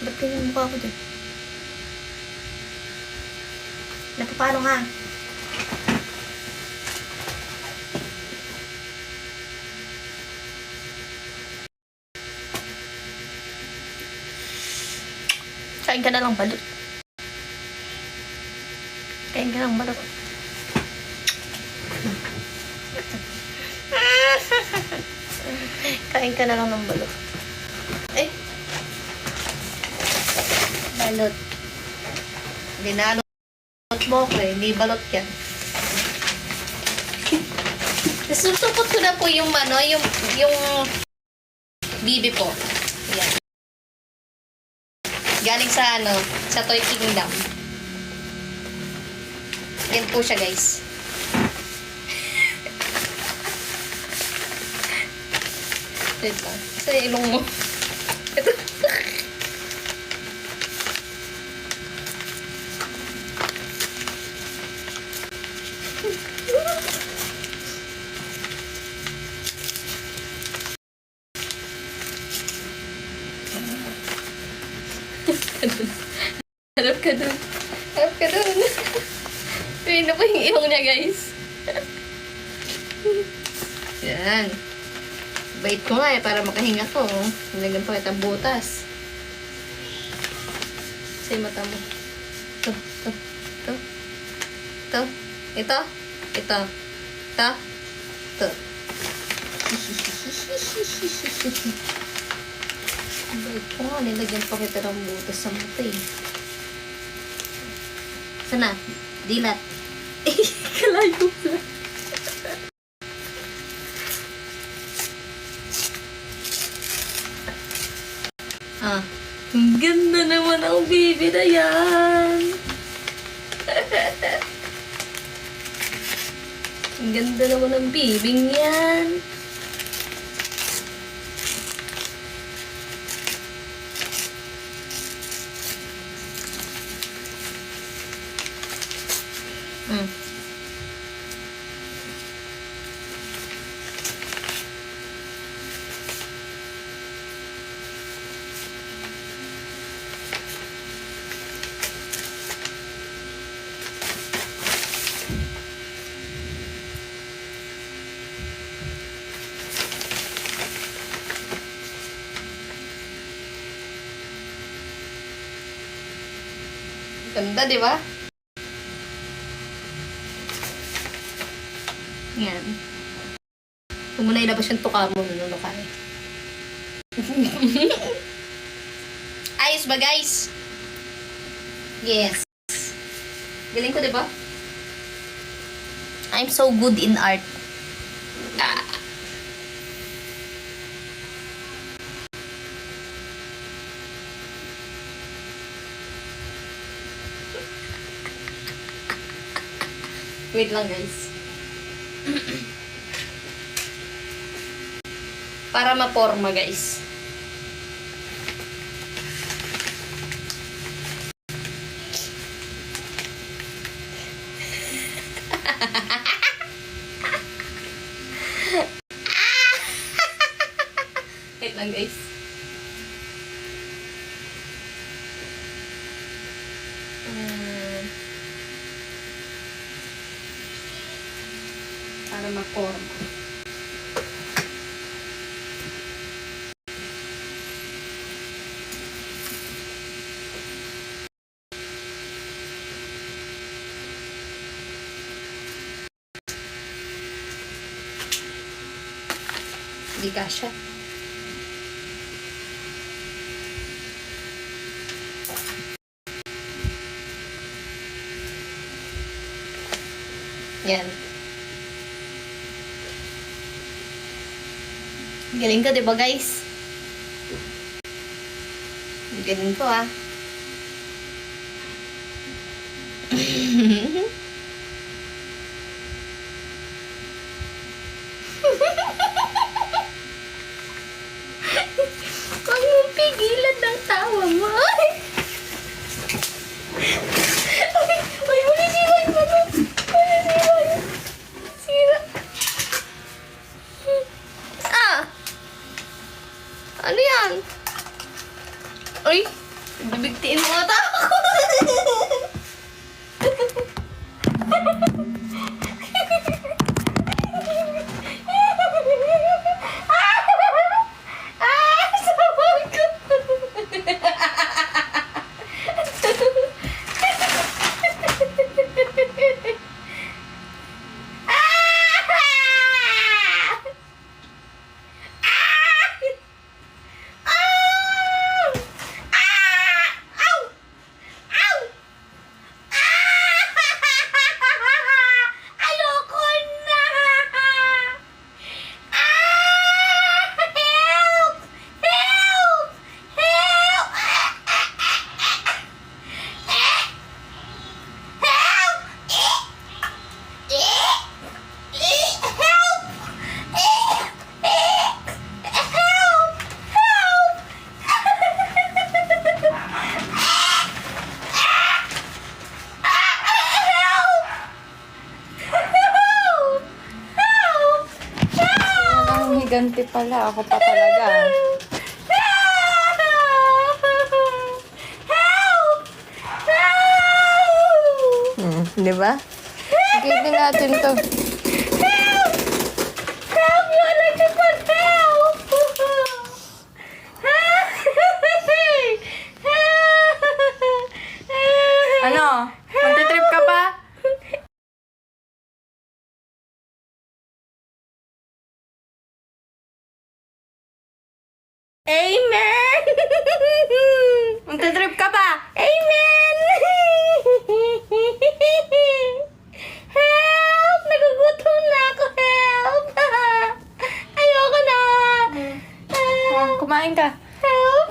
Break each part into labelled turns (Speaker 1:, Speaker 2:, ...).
Speaker 1: Ba't ganyan mukha ko dyan? Napapano ha? Kain ka na lang balot. Kain ka lang balot. Kain ka na lang ng balot. Ay! Balot. Binalot mo ko eh. Hindi balot yan. Susupot ko na po yung ano, yung bibi po. Yan. Galing sa ano, sa Toy Kingdom. Yan po siya, guys. Wait lang. Sa ilong mo. Ito. Harap ka dun. Harap ka dun. Tuwin na po yung ilong niya, guys. Yan. Bait ko nga eh, para makahinga ko. Nilagyan pa kitang butas. Sa mata mo. Ito, ito, ito. Ito. Ito. Ito. Ito. Ito. Bait ko nga, nilagyan pa kita ng butas sa mata eh. Sana? Dilat. Kalayo pala. Ah, ang ganda naman ang baby na yan. Ang ganda naman ang bibing yan. Ganda, di ba? Yan. Kung muna ilabas yung tuka mo, nunukay. Ayos ba, guys? Yes. Galing ko, di ba? I'm so good in art. Ah. Wait lang, guys. Para maporma, guys. Wait lang, guys. Para maporma. Hindi kasya. Yan. Galing ko, diba, guys? Galing ko, ah. Huwag mong pigilan ng tawa mo. Ay! Ay, manisiwan mo na. Manisiwan. Sira. Ah! Ano yan? Ay! Bibigtiin mo ata ako. Sabag ko. Ayoko na! Help! Help! Help!
Speaker 2: Ang higanti pala. Ako pa talaga. Di ba? Gawin natin to.
Speaker 1: Help! You electrical help!
Speaker 2: Ano? Magtitrip ka pa?
Speaker 1: Amen!
Speaker 2: Magtitrip ka pa?
Speaker 1: Amen! Help! Nagugutom na ako! Help! Ayoko na!
Speaker 2: Oh, kumain ka.
Speaker 1: Help!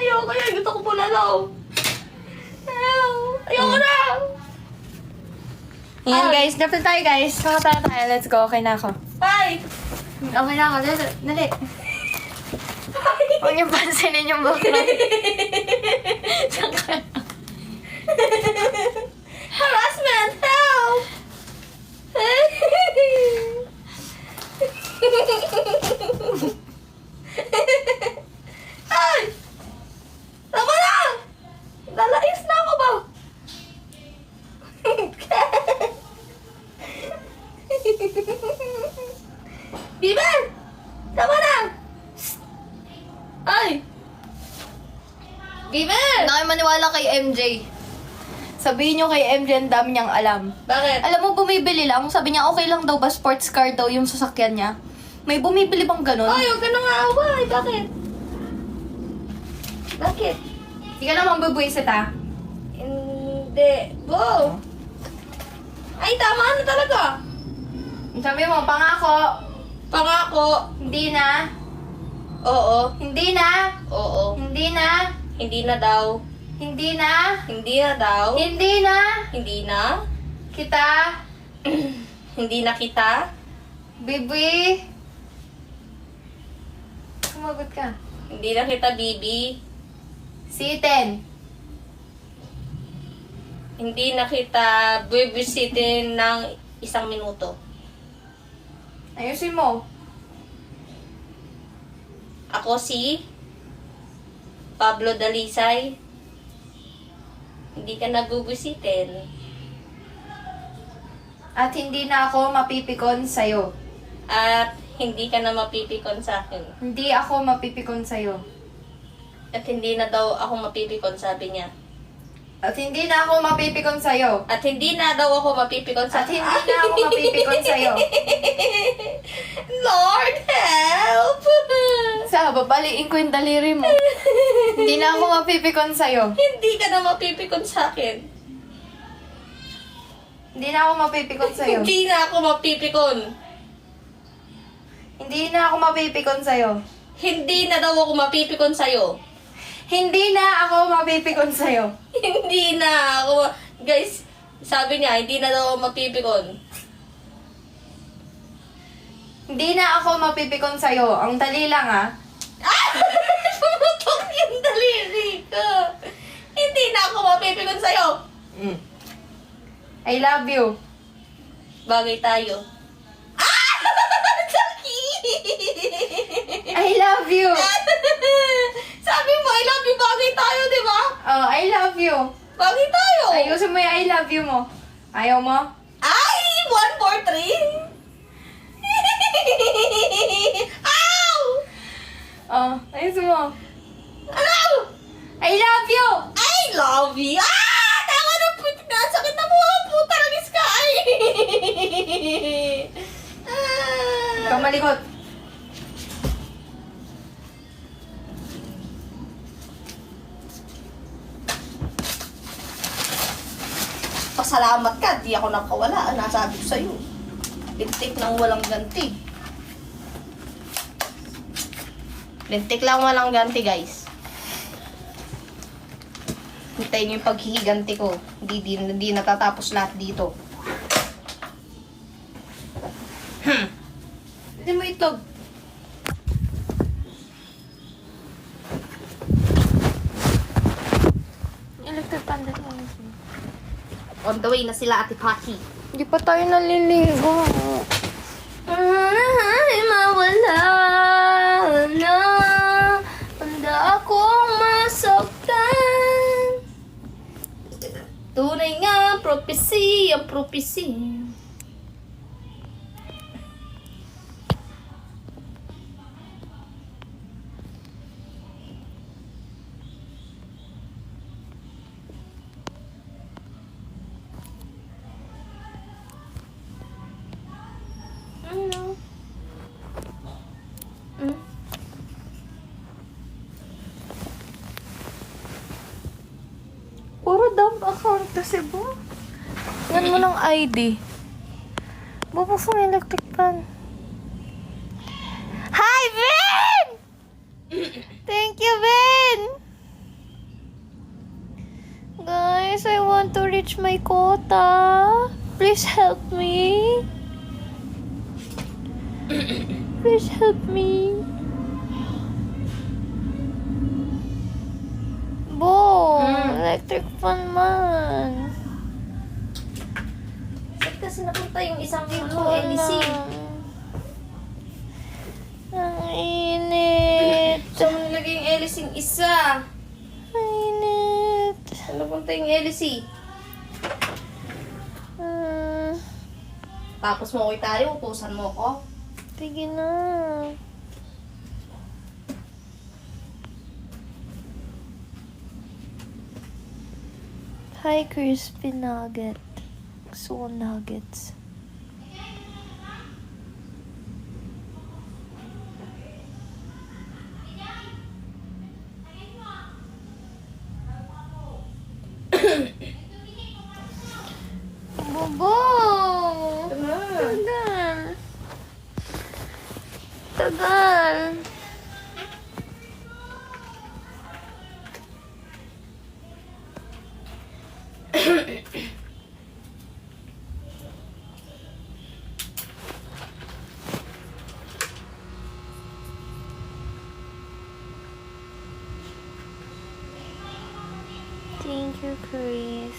Speaker 1: Ayoko na! Gusto ko pula daw! Help! Ayoko na!
Speaker 2: Ayan guys, dapat tayo guys. Nakatala tayo. Let's go. Okay na ako.
Speaker 1: Bye!
Speaker 2: Okay na ako. Dali. Huwag niyo pansinin yung background.
Speaker 1: Harassment! Help! Ay! Tama na! Lalais na ako ba? Biber! Tama na! Ay! Biber!
Speaker 2: Hindi kayo maniwala kay MJ. Sabihin niyo kay MJ ang dami niyang alam.
Speaker 1: Bakit?
Speaker 2: Alam mo, bumibili lang. Sabi niya, okay lang daw ba sports car daw yung sasakyan niya? May bumibili bang ganun?
Speaker 1: Ay, huwag ka nang aaway. Bakit? Bakit?
Speaker 2: Hindi ka naman bubuisit ha?
Speaker 1: Hindi. Go! Ay, tama na talaga.
Speaker 2: Sabi mo, pangako.
Speaker 1: Pangako.
Speaker 2: Hindi na.
Speaker 1: Oo.
Speaker 2: Hindi na.
Speaker 1: Oo.
Speaker 2: Hindi na.
Speaker 1: Hindi na daw.
Speaker 2: Hindi na.
Speaker 1: Hindi na daw.
Speaker 2: Hindi na.
Speaker 1: Hindi na.
Speaker 2: Kita.
Speaker 1: Hindi na kita.
Speaker 2: Bibi. Sumagot ka.
Speaker 1: Hindi na kita, Bibi.
Speaker 2: Sitten.
Speaker 1: Hindi na kita babysittin ng 1 minuto.
Speaker 2: Ayusin mo.
Speaker 1: Ako si Pablo Dalisay. Hindi ka na babysittin.
Speaker 2: At hindi na ako mapipikon sa'yo.
Speaker 1: At hindi ka na mapipikon sa akin.
Speaker 2: Hindi ako mapipikon sa'yo.
Speaker 1: At hindi na daw ako mapipikon, sabi niya.
Speaker 2: At hindi na ako mapipikon sa'yo.
Speaker 1: At hindi na daw ako mapipikon sa
Speaker 2: At hindi na ako mapipikon sa'yo.
Speaker 1: Lord, help!
Speaker 2: Sa babaliin ko yung daliri mo. Hindi na ako mapipikon sa'yo.
Speaker 1: Hindi ka na mapipikon sa akin.
Speaker 2: Hindi na ako mapipikon sa'yo.
Speaker 1: Hindi na ako mapipikon.
Speaker 2: Hindi na ako mapipikon sa'yo.
Speaker 1: Hindi na daw ako mapipikon sa'yo.
Speaker 2: Hindi na ako mapipikon sa'yo.
Speaker 1: Hindi na ako... Guys, sabi niya, hindi na daw ako mapipikon.
Speaker 2: Hindi na ako mapipikon sa'yo. Ang dali lang ah.
Speaker 1: Pumutok yung daliri ko. Hindi na ako mapipikon sa'yo.
Speaker 2: I love you.
Speaker 1: Bagay tayo.
Speaker 2: I love you.
Speaker 3: Bakit tayo?
Speaker 2: Ayusin mo yung I love you mo. Ayaw mo?
Speaker 3: Ay! 1, 4, 3? Ow!
Speaker 2: Oh, ayusin mo.
Speaker 3: Ano?
Speaker 2: I love you!
Speaker 3: I love you! Ah! Tama na po! Sakit na po! Puta na ni Sky!
Speaker 2: Ikaw malikot.
Speaker 3: Pasalamat ka, di ako nakawala. Nasabi ko sa'yo. Lintik ng walang ganti. Lintik lang walang ganti, guys. Hintayin niyo yung paghihiganti ko. Hindi natatapos lahat dito.
Speaker 2: Hindi mo itlog. Electric fan din mo.
Speaker 3: On the way na sila, Ate Paki.
Speaker 2: Hindi pa tayo naliligo.
Speaker 1: Ay, mawala na. Handa akong masaktan. Tunay nga, prophecy, ang prophecy. Ano?
Speaker 2: Puro dump account kasi bo. Yan mo ng ID. Bubuksan yung electric fan. Hi, Ben! Thank you, Ben! Guys, I want to reach my quota. Please help me. Please help me. Bo, electric fan man.
Speaker 1: Ba't kasi napunta yung isang
Speaker 2: Wala.
Speaker 1: LC?
Speaker 2: Ang init.
Speaker 1: Saan mo nilagay yung LC yung isa?
Speaker 2: Ang init.
Speaker 1: Saan napunta yung LC?
Speaker 3: Tapos mo ko tayo, utusan mo ko.
Speaker 2: Sige na. Hi, crispy nugget. So nuggets. Bobo! Tagal. Tagal. Thank you, Chris.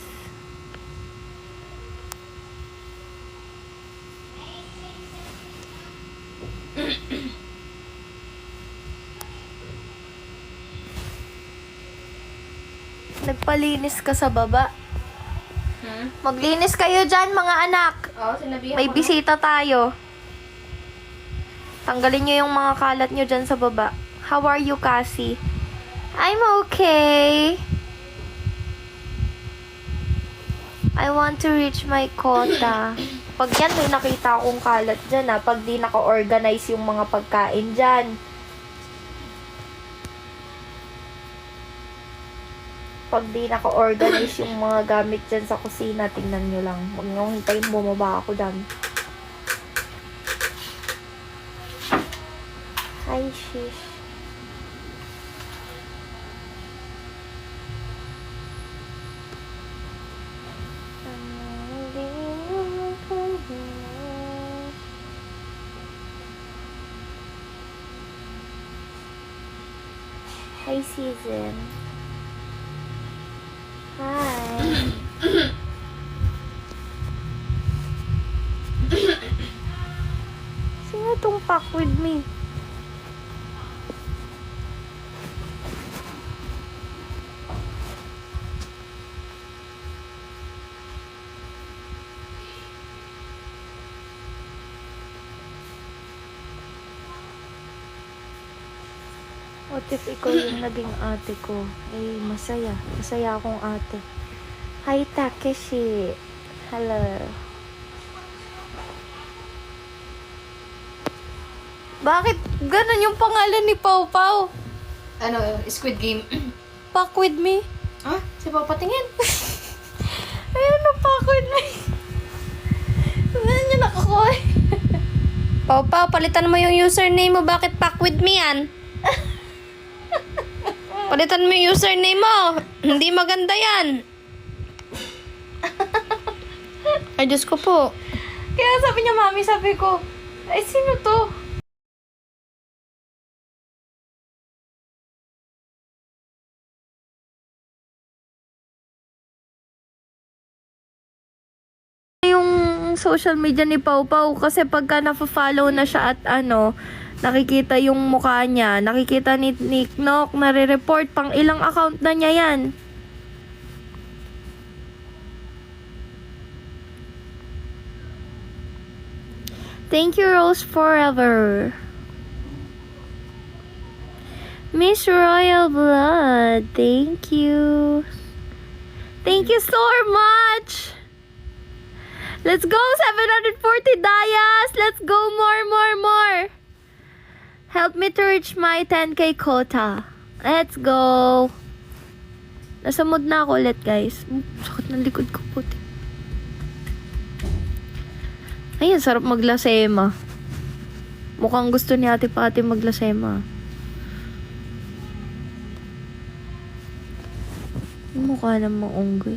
Speaker 2: Nagpalinis ka sa baba. Maglinis kayo dyan, mga anak.
Speaker 1: Oo, sinabihan
Speaker 2: May
Speaker 1: ko na.
Speaker 2: bisita tayo. Tanggalin nyo yung mga kalat nyo dyan sa baba. How are you, Cassie? I'm okay. I want to reach my quota. Pag yan, may nakita akong kalat dyan, ha. Pag di naka-organize yung mga pagkain dyan. Pag di naka-organize yung mga gamit dyan sa kusina, tingnan nyo lang. Huwag nyo hintayin, bumaba ako dyan. Hi, shish. Hi, Season. Hi. Sino tong pack with me? What if ikaw yung naging ate ko? Eh, masaya. Masaya akong ate. Hi, Takeshi. Hello. Bakit ganun yung pangalan ni Pau Pau?
Speaker 1: Ano, Squid Game.
Speaker 2: Pack with me.
Speaker 1: Ha? Si Papa tingin.
Speaker 2: Ayun, pack with me. Saan niya nakakuha?
Speaker 1: Pau Pau, palitan mo yung username mo. Bakit pack with me yan? Palitan mo yung username mo. Hindi maganda yan. Ay, Diyos ko po.
Speaker 2: Kaya sabi niya, mami, sabi ko, ay, sino to? Yung social media ni Pau Pau kasi pagka na-follow na siya at nakikita yung mukha niya, nakikita ni Nick Nok, nare-report, pang ilang account na niya yan. Thank you, Rose Forever. Miss Royal Blood, thank you. Thank you so much. Let's go, 740 dayas. Let's go, more. Help me to reach my 10k quota. Let's go. Nasa mood na ako ulit, guys. Sakit ng likod ko, puti. Ayun, sarap maglasema. Mukhang gusto ni Ate Pati maglasema. Mukha namang unggoy.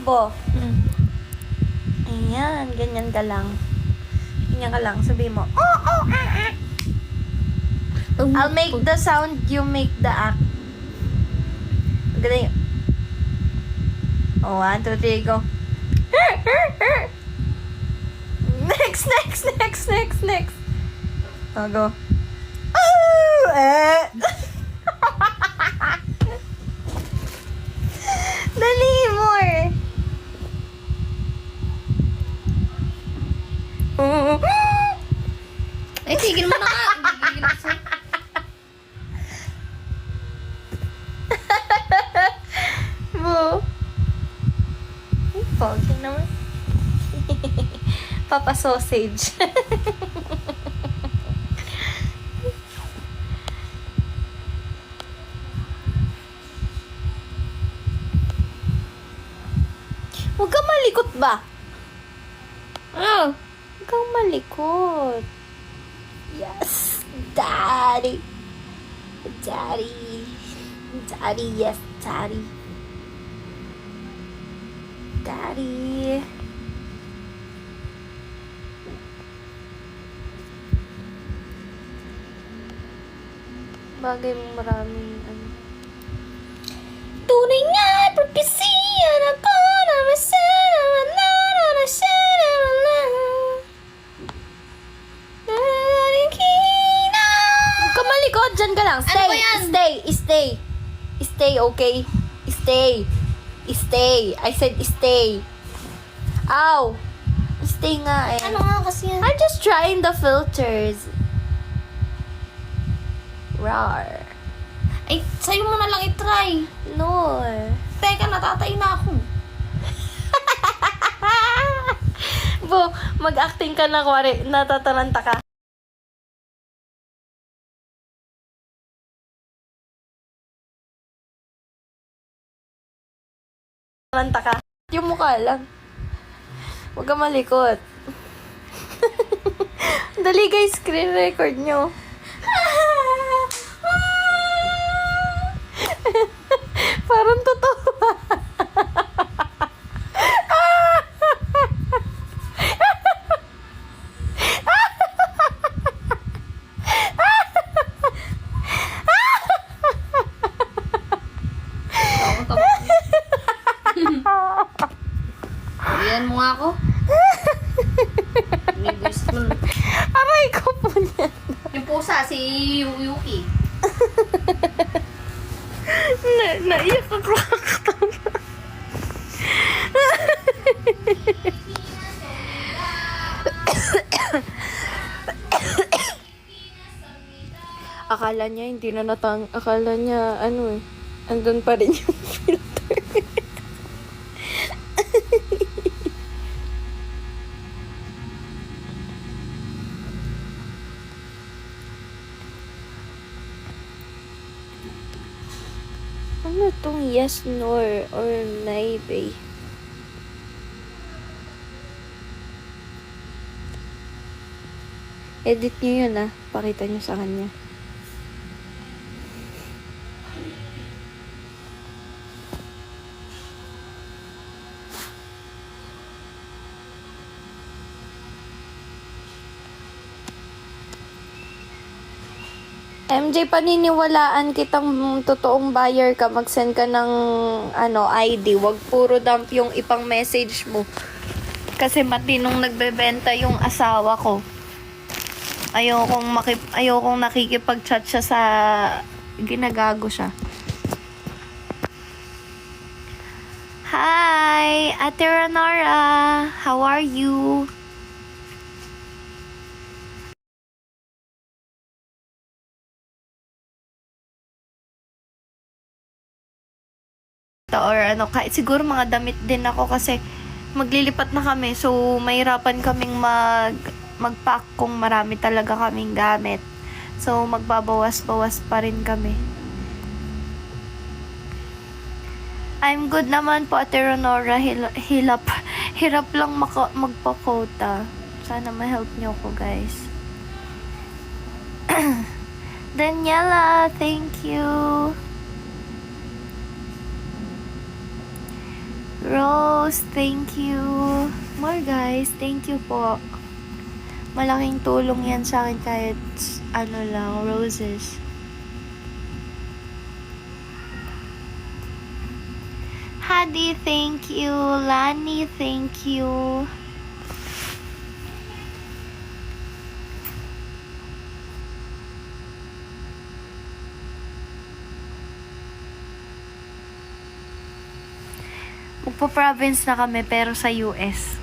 Speaker 2: Bo. Ayan, ganyan ka lang. Ganyan ka lang. Sabihin mo, I'll make the sound, you make the act. Ganyan. Oh, 1, 2, 3, go. Next. Oh, go. Oh, Dali, more.
Speaker 1: Ay, tigil mo na nga. Gigigil ako sa'yo.
Speaker 2: Bo. Ay, pogi naman. Papa sausage. Huwag kang malikot ba?
Speaker 1: Oh.
Speaker 2: Huwag kang malikot. Yes, Daddy. Daddy. Daddy, yes, Daddy. Daddy. Bagay mo maraming
Speaker 1: Tunay nga, propesiyan ako na masana na
Speaker 2: Huwag ka malikot, dyan ka lang. Stay,
Speaker 1: Ano ba yan?
Speaker 2: stay, okay? Stay. I said stay. Ow! Stay nga eh.
Speaker 1: Ano nga kasi yan?
Speaker 2: I'm just trying the filters. Rar.
Speaker 1: Ay, sa'yo mo na lang itry.
Speaker 2: No.
Speaker 1: Teka, natatay na ako.
Speaker 2: Bo, mag-acting ka na kuwari, natataranta ka. Taranta ka. Yung mukha lang. Huwag ka malikot. Dali guys, screen record nyo. Parang totoo.
Speaker 1: Ayan mo nga ako. Nibis mo.
Speaker 2: Aray ko po niya.
Speaker 1: Yung pusa, si Yuki.
Speaker 2: Naiyak ako. Akala niya, hindi na akala niya, ano eh, andun pa rin yung filter. Ano tong yes, nor, or naive? Edit niyo yun pakita niyo sa kanya. MJ, paniniwalaan kitang totoong buyer ka, mag-send ka ng ID. Wag puro dump yung ipang message mo. Kasi matinong nagbebenta yung asawa ko. Ayokong nakikipag-chat siya sa ginagago siya. Hi, Ate Ranora. How are you? Or kahit siguro mga damit din ako kasi maglilipat na kami. So, mahirapan kaming mag-pack kung marami talaga kaming gamit. So, magbabawas-bawas pa rin kami. I'm good naman po, Ate Ronora. Hirap lang magpa-quota. Sana ma-help niyo ko, guys. Daniela, thank you. Rose, thank you. More guys, thank you po. Malaking tulong yan sa akin kahit lang, roses. Hadi, thank you. Lani, thank you. Magpo-province na kami pero sa US.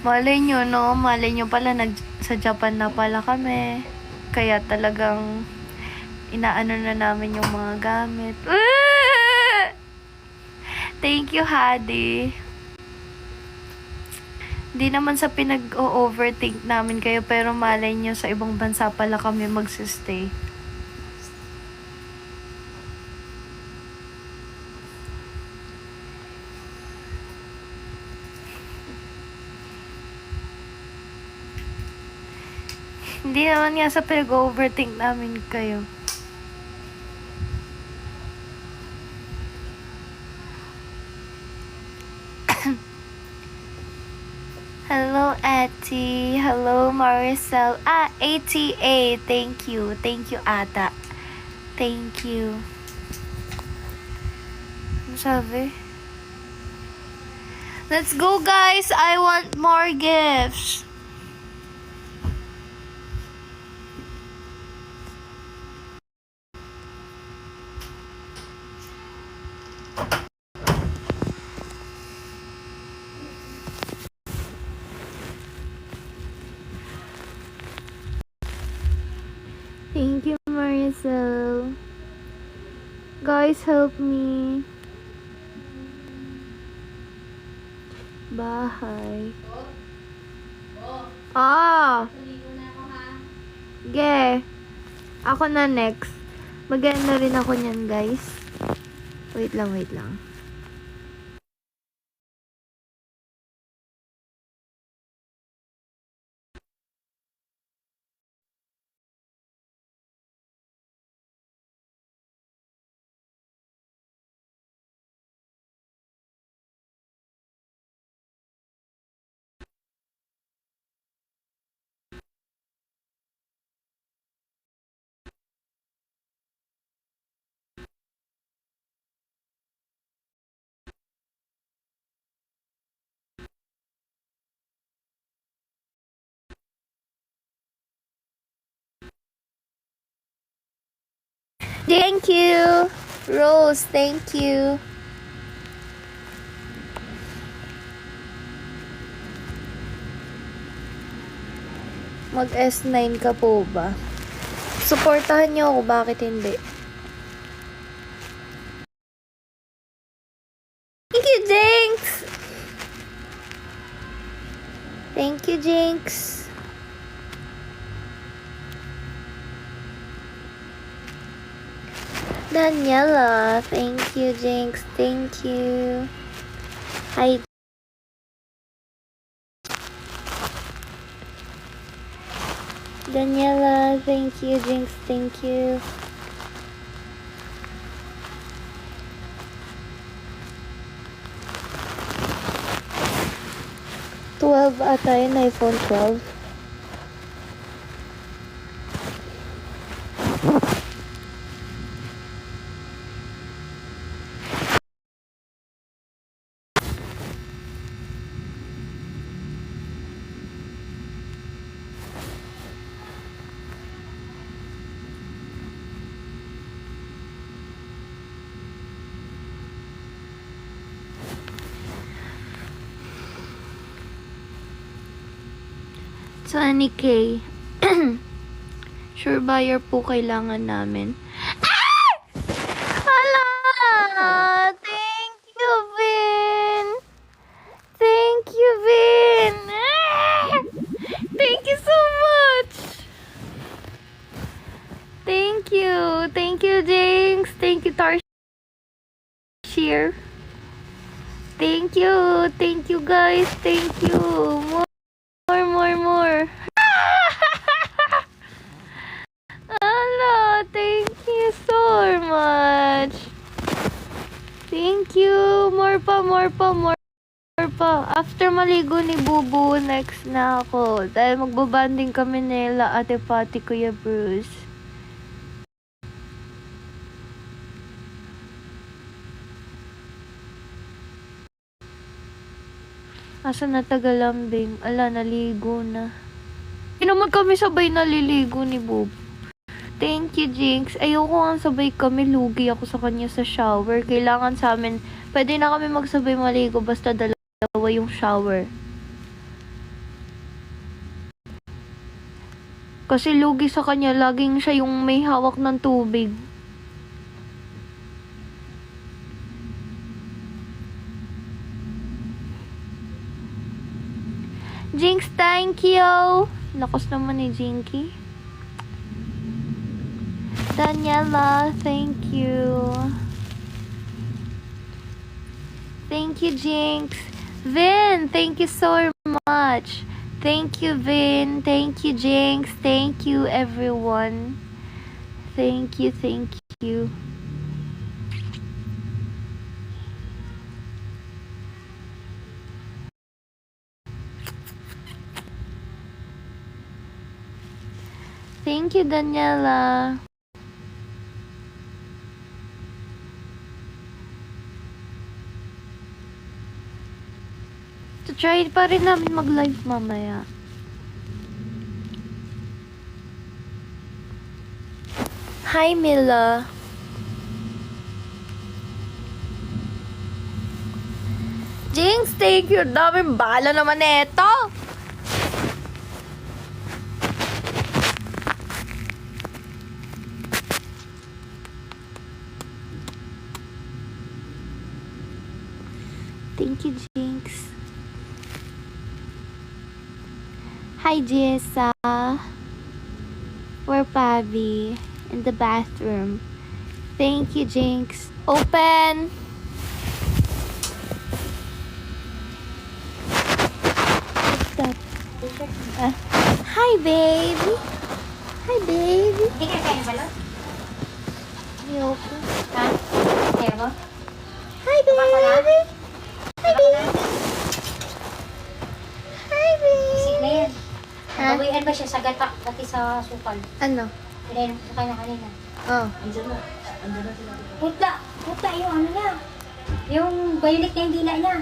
Speaker 2: Malay nyo pala sa Japan na pala kami. Kaya talagang inaano na namin yung mga gamit. Thank you, Hadi. Di naman sa pinag-overthink namin kayo pero malay nyo sa ibang bansa pala kami magsistay. Hindi naman nga sa pinag-overthink namin kayo. Hello, Ati. Hello, Maricel. ATA. Thank you. Thank you, Ata. Thank you. Ano sabi? Let's go, guys. I want more gifts. Thank you, Maricel. Guys, help me. Bahay. Ge. Ako na next. Mag-end na rin ako niyan, guys. Wait lang. Thank you. Rose, thank you. Mag S9 ka po ba? Supportahan niyo ako, bakit hindi? Thank you, Jinx! Thank you, Jinx. Daniela, thank you, Jinx. Thank you. Hi. Daniela, thank you, Jinx. Thank you. Ata yun, iPhone 12. So, Annie K, sure buyer po kailangan namin. Ah! Hala! Thank you, Vin! Thank you, Vin! Ah! Thank you so much! Thank you! Thank you, Jinx! Thank you, Tarshir! Thank you! Thank you, guys! Thank you! More. Hello, thank you so much. Thank you. More pa. After maligo ni Bubu, next na ako. Dahil magbabanding kami nila Ate Pati, Kuya Bruce. Asa na tagalambing? Ala, naligo na. Naman kami sabay naliligo ni Bob. Thank you, Jinx. Ayoko nga sabay kami. Lugi ako sa kanya sa shower. Kailangan sa amin, pwede na kami magsabay maligo basta dalawa yung shower. Kasi lugi sa kanya, laging siya yung may hawak ng tubig. Jinx, thank you! Lakas naman ni Jinky. Daniela, thank you. Thank you, Jinx. Vin, thank you so much. Thank you, Vin. Thank you, Jinx. Thank you, everyone. Thank you. Thank you, Daniela. So, try pa rin namin mag-live mamaya. Hi, Mila. Jinx, thank you. Daming bala naman eto. Thank you, Jinx. Hi, Jessa. We're Pavi in the bathroom. Thank you, Jinx. Open. What's that? Hi, baby. Hi, baby.
Speaker 4: Hindi ka kaya balot?
Speaker 2: Ayoko.
Speaker 4: Ha? Kaya mo?
Speaker 2: Hi, baby. Hi, baby. Hi,
Speaker 4: Isip na
Speaker 2: baby.
Speaker 4: yan.
Speaker 2: Ha?
Speaker 4: Bawian ba siya sa gata pati sa sukal?
Speaker 2: Ano?
Speaker 4: Pinayin sa kanya kanina.
Speaker 2: Oh.
Speaker 4: Putla yung ano niya. Yung violet na yung dila niya.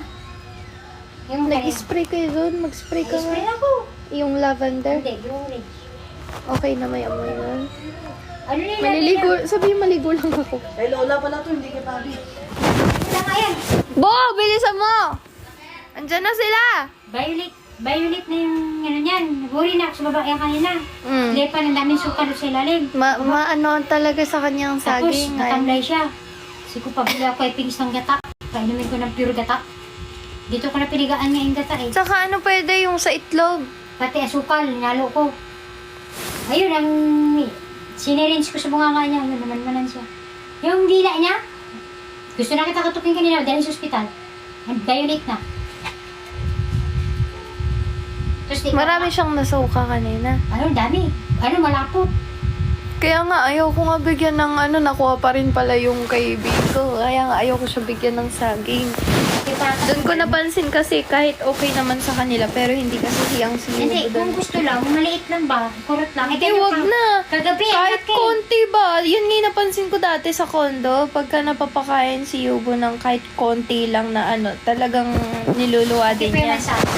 Speaker 4: Yung
Speaker 2: Nag-spray kayo doon? Mag-spray ka
Speaker 4: Spray
Speaker 2: nga.
Speaker 4: ako.
Speaker 2: Yung lavender?
Speaker 4: Hindi, yung orange.
Speaker 2: Okay na may amoy nun.
Speaker 4: Ano na
Speaker 2: Maliligo. Sabihin maligo lang ako.
Speaker 3: Kay Lola pala to, hindi kay Pabi.
Speaker 4: Wala nga yan.
Speaker 2: Bo! Bilisan mo! Andyan na sila!
Speaker 4: Violet. Violet na yung ano niyan. Naguri na ako sa babae kanina.
Speaker 2: Mm.
Speaker 4: Hindi pa ng daming suka doon sa ilalim.
Speaker 2: Maano talaga sa kanyang
Speaker 4: Tapos,
Speaker 2: saging.
Speaker 4: natamlay siya. Kasi ko pabili ako ay pingis ng gata. Painumin ko ng pure gata. Dito ko na pinigaan nga yung gata eh.
Speaker 2: Tsaka ano pwede yung sa itlog?
Speaker 4: Pati asukal, nalo ko. Ayun, ang sinirinse ko sa bunganga niya. Yun, naman siya. Yung dila niya, gusto na kita katukin kanina, dahil sa ospital. And violet na. Tapos, di ka
Speaker 2: Marami siyang nasuka kanina.
Speaker 4: Ano, dami. Ano, malapot.
Speaker 2: Kaya nga, ayaw ko nga bigyan ng ano, nakuha pa rin pala yung kay Biko. Kaya nga, ayaw ko siya bigyan ng saging. Doon ko napansin kasi kahit okay naman sa kanila, pero hindi kasi siyang
Speaker 4: Hindi,
Speaker 2: sinubo
Speaker 4: kung
Speaker 2: doon.
Speaker 4: gusto lang, maliit lang ba? Kurot lang.
Speaker 2: Hindi, wag na.
Speaker 4: Kagabi,
Speaker 2: Kahit
Speaker 4: laki.
Speaker 2: konti ba? Yun nga napansin ko dati sa condo, pagka napapakain si Yubo ng kahit konti lang na ano, talagang niluluwa
Speaker 4: Hindi
Speaker 2: din
Speaker 4: pa yung
Speaker 2: niya.
Speaker 4: masabi.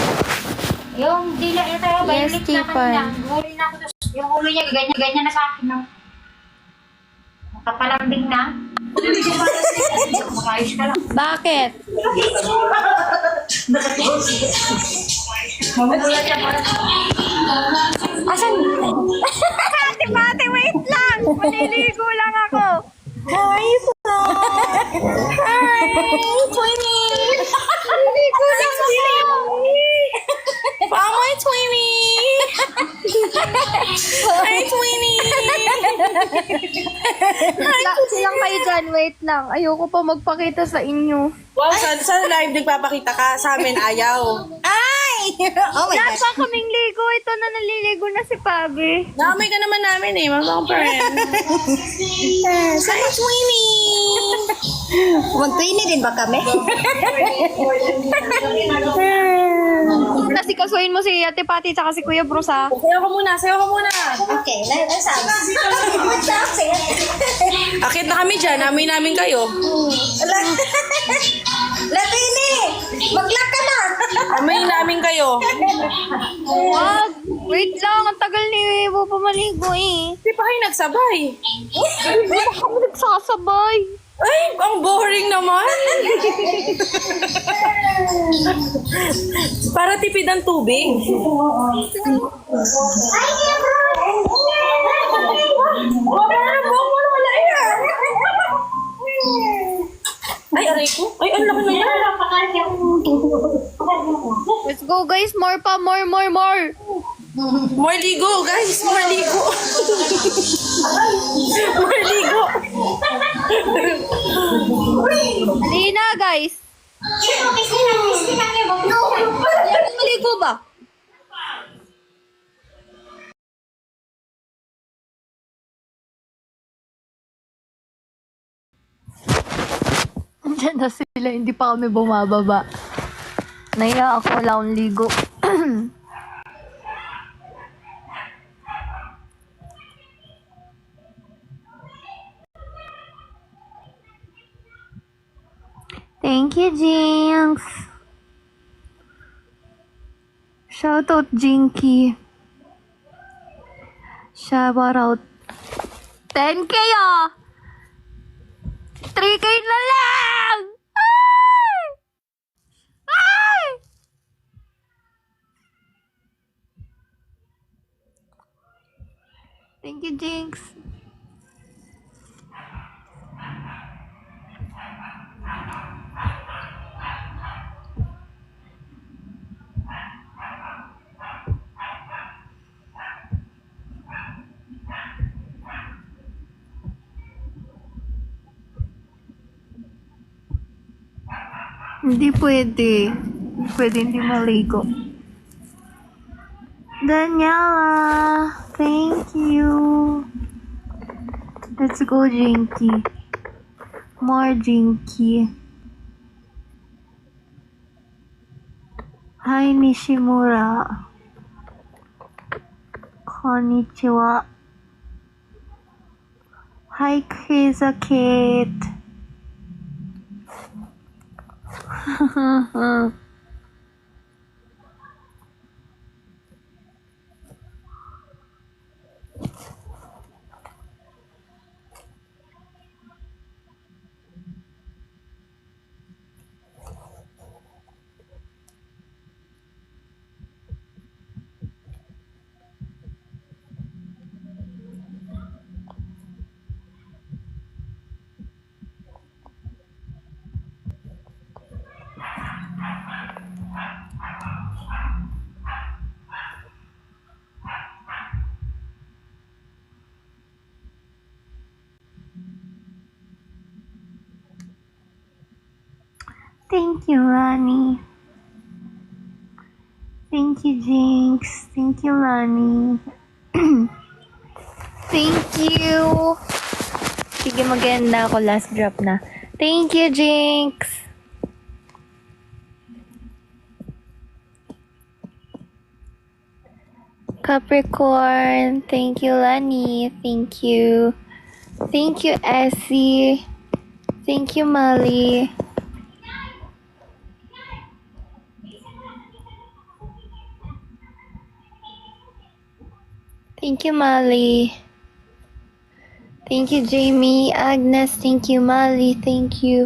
Speaker 4: Yung dila niya talaga,
Speaker 2: Yes,
Speaker 4: violet na
Speaker 2: Tipan.
Speaker 4: kanina. Huli na ako. Tapos yung ulo niya, ganyan na sa akin. No? Nakapalambing na. Makayos ka lang.
Speaker 2: Bakit?
Speaker 4: Asan?
Speaker 2: Ate, pate, wait lang! Maliligo lang ako. Hi, so. Hi, Twinnie! Maliligo lang ako. Hi, Twinnie! Hi, Twinnie! Silang kayo dyan, wait lang. Ayoko pa magpakita sa inyo.
Speaker 5: Wow, sa live nagpapakita ka, sa amin ayaw.
Speaker 3: Oh my
Speaker 2: Wala pa kaming ligo. Ito na naliligo na si Pabi.
Speaker 5: Nakamay ka naman namin eh, mga friend.
Speaker 3: Hi, Twinnie! Mag-twinnie din ba kami?
Speaker 2: Kasi kasuhin mo si Ate Pati tsaka si Kuya Bruce, ha?
Speaker 5: Sayo ka muna, sayo ka muna.
Speaker 3: Okay, let's have
Speaker 5: Akit na kami dyan, namin kayo.
Speaker 3: Latini! Mag-lock ka na!
Speaker 5: Amin namin kayo.
Speaker 2: Wag! Wait lang, ang tagal ni Bobo maligo eh.
Speaker 5: Hindi pa kayo nagsabay.
Speaker 2: Hindi pa kami nagsasabay.
Speaker 5: Ay, ang boring naman. Para tipid ang tubig. Ay, aray ko. Ay, ang laki na yan.
Speaker 2: Let's go guys, more pa, more.
Speaker 5: More ligo, guys. More ligo. More ligo.
Speaker 2: Halina guys. Maligo ba? Diyan na sila, hindi pa kami bumababa. Naya ako, wala akong ligo. Thank you, Jinx. Shout out, Jinky. Shout out. 10K ah! 3K na lang! Ay! Ay! Thank you, Jinx. Hindi pwede. Pwede hindi maligo. Daniela, thank you. Let's go, Jinky. More Jinky. Hi, Nishimura. Konnichiwa. Hi, Kriza Kate. Thank you, Lani. Thank you, Jinx. Thank you, Lani. Thank you. Sige, maganda ako. Last drop na. Thank you, Jinx. Capricorn. Thank you, Lani. Thank you. Thank you, Essie. Thank you, Molly. Thank you, Molly. Thank you, Jamie. Agnes, thank you. Molly, thank you.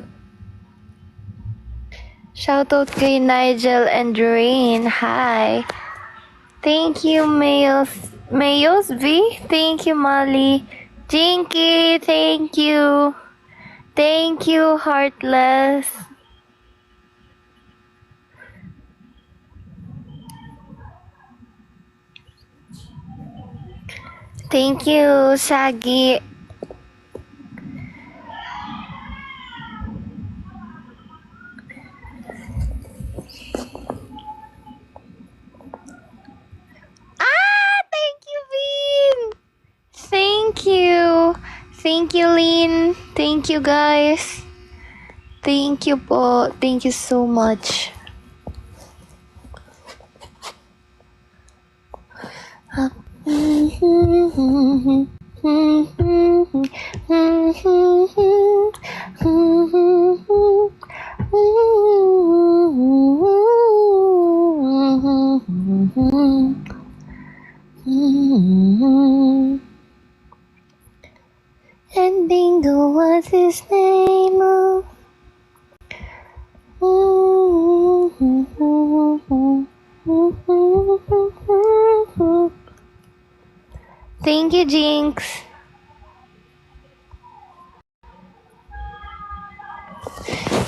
Speaker 2: Shoutout kay Nigel and Rain. Hi. Thank you, Mayos V. Thank you, Molly. Jinky, thank you. Thank you, Heartless. Thank you, Shaggy. Thank you, Vin. Thank you. Thank you, Lynn. Thank you, guys. Thank you po. Thank you so much. And Bingo, what's his name? Thank you, Jinx.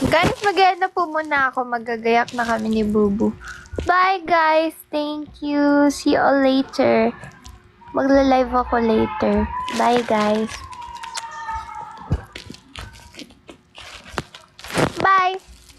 Speaker 2: Guys, mag-end na po muna ako. Magagayak na kami ni Bubu. Bye, guys. Thank you. See you all later. Magla-live ako later. Bye, guys.